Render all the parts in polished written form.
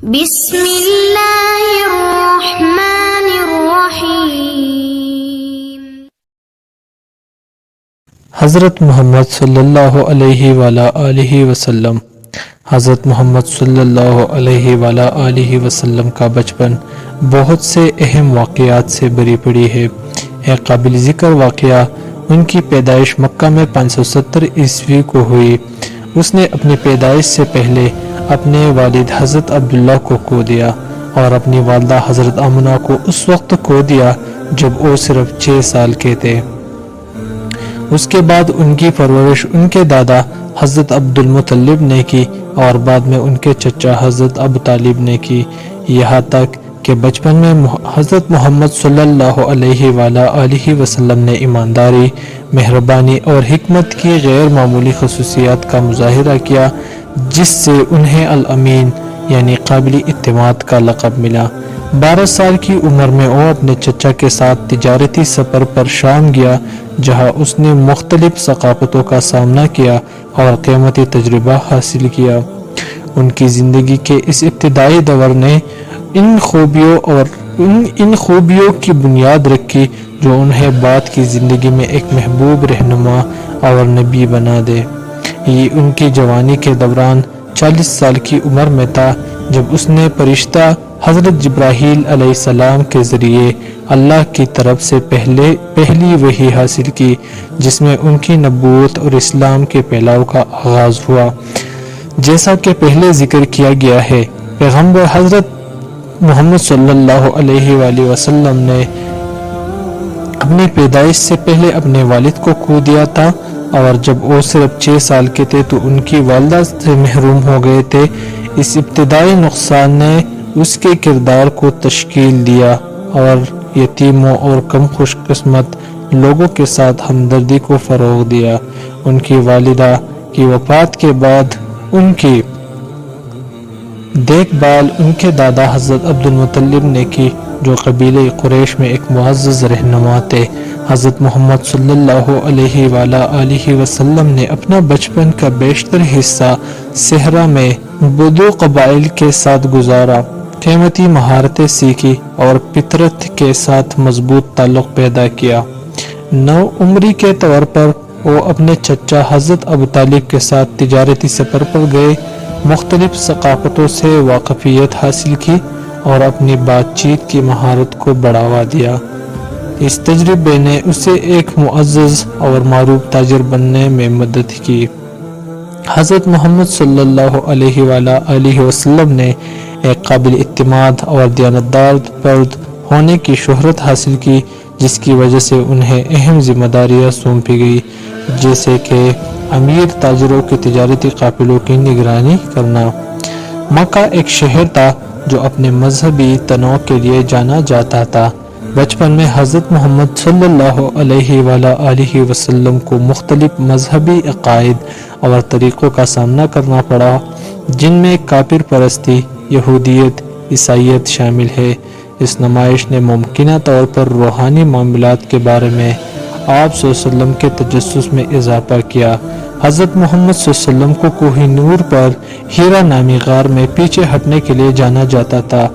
بسم اللہ الرحمن الرحیم۔ حضرت محمد صلی اللہ علیہ وآلہ وسلم۔ حضرت محمد صلی اللہ علیہ وآلہ وسلم کا بچپن بہت سے اہم واقعات سے بری پڑی ہے۔ ایک قابل ذکر واقعہ ان کی پیدائش مکہ میں 570 عیسوی کو ہوئی۔ اس نے اپنی پیدائش سے پہلے اپنے والد حضرت عبداللہ کو کھو دیا اور اپنی والدہ حضرت آمنہ کو اس وقت کھو دیا جب وہ صرف 6 سال کے تھے۔ اس کے بعد ان کی پرورش ان کے دادا حضرت عبد المطلب نے کی اور بعد میں ان کے چچا حضرت ابو طالب نے کی، یہاں تک کہ بچپن میں حضرت محمد صلی اللہ علیہ وآلہ وسلم نے ایمانداری، مہربانی اور حکمت کی غیر معمولی خصوصیات کا مظاہرہ کیا، جس سے انہیں الامین یعنی قابل اعتماد کا لقب ملا۔ 12 سال کی عمر میں وہ اپنے چچا کے ساتھ تجارتی سفر پر شام گیا، جہاں اس نے مختلف ثقافتوں کا سامنا کیا اور قیمتی تجربہ حاصل کیا۔ ان کی زندگی کے اس ابتدائی دور نے ان خوبیوں کی بنیاد رکھی جو انہیں بعد کی زندگی میں ایک محبوب رہنما اور نبی بنا دے۔ یہ ان کی جوانی کے دوران 40 سال کی عمر میں تھا جب اس نے فرشتہ حضرت جبرائیل علیہ السلام کے ذریعے اللہ کی طرف سے پہلی وحی حاصل کی، جس میں ان کی نبوت اور اسلام کے پھیلاؤ کا آغاز ہوا۔ جیسا کہ پہلے ذکر کیا گیا ہے، پیغمبر حضرت محمد صلی اللہ علیہ وآلہ وسلم نے اپنی پیدائش سے پہلے اپنے والد کو کھو دیا تھا، اور جب وہ صرف 6 سال کے تھے تو ان کی والدہ سے محروم ہو گئے تھے۔ اس ابتدائی نقصان نے اس کے کردار کو تشکیل دیا اور یتیموں اور کم خوش قسمت لوگوں کے ساتھ ہمدردی کو فروغ دیا۔ ان کی والدہ کی وفات کے بعد ان کی دیکھ بھال ان کے دادا حضرت عبد المطلب نے کی، جو قبیلہ قریش میں ایک معزز رہنما تھے۔ حضرت محمد صلی اللہ علیہ وآلہ وسلم نے اپنا بچپن کا بیشتر حصہ صحرا میں بدو قبائل کے ساتھ گزارا، قیمتی مہارتیں سیکھی اور فطرت کے ساتھ مضبوط تعلق پیدا کیا۔ نوعمری کے طور پر وہ اپنے چچا حضرت ابو طالب کے ساتھ تجارتی سفر پر گئے، مختلف ثقافتوں سے واقفیت حاصل کی اور اپنی بات چیت کی مہارت کو بڑھاوا دیا۔ اس تجربے نے اسے ایک معزز اور معروف تاجر بننے میں مدد کی۔ حضرت محمد صلی اللہ علیہ وآلہ وسلم نے ایک قابل اعتماد اور دیانتدار فرد ہونے کی شہرت حاصل کی، جس کی وجہ سے انہیں اہم ذمہ داریاں سونپی گئی، جیسے کہ امیر تاجروں کے تجارتی قافلوں کی نگرانی کرنا۔ مکہ ایک شہر تھا جو اپنے مذہبی تنوع کے لیے جانا جاتا تھا۔ بچپن میں حضرت محمد صلی اللہ علیہ وآلہ وسلم کو مختلف مذہبی عقائد اور طریقوں کا سامنا کرنا پڑا، جن میں کافر پرستی، یہودیت، عیسائیت شامل ہے۔ اس نمائش نے ممکنہ طور پر روحانی معاملات کے بارے میں آپ صلی اللہ علیہ وسلم کے تجسس میں اضافہ کیا۔ حضرت محمد صلی اللہ علیہ وسلم کو کوہ نور پر ہیرا نامی غار میں پیچھے ہٹنے کے لیے جانا جاتا تھا،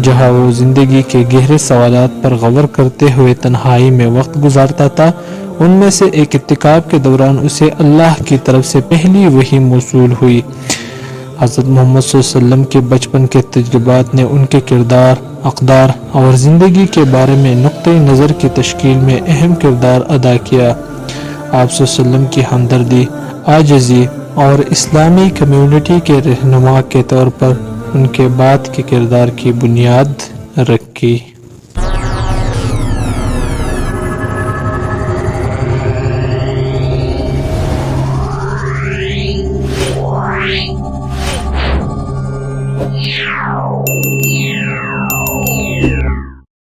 جہاں وہ زندگی کے گہرے سوالات پر غور کرتے ہوئے تنہائی میں وقت گزارتا تھا۔ ان میں سے ایک اعتکاف کے دوران اسے اللہ کی طرف سے پہلی وحی موصول ہوئی۔ حضرت محمد صلی اللہ علیہ وسلم کے بچپن کے تجربات نے ان کے کردار، اقدار اور زندگی کے بارے میں نقطہ نظر کی تشکیل میں اہم کردار ادا کیا۔ آپ صلی اللہ علیہ وسلم کی ہمدردی، عاجزی اور اسلامی کمیونٹی کے رہنما کے طور پر ان کے بعد کے کردار کی بنیاد رکھی۔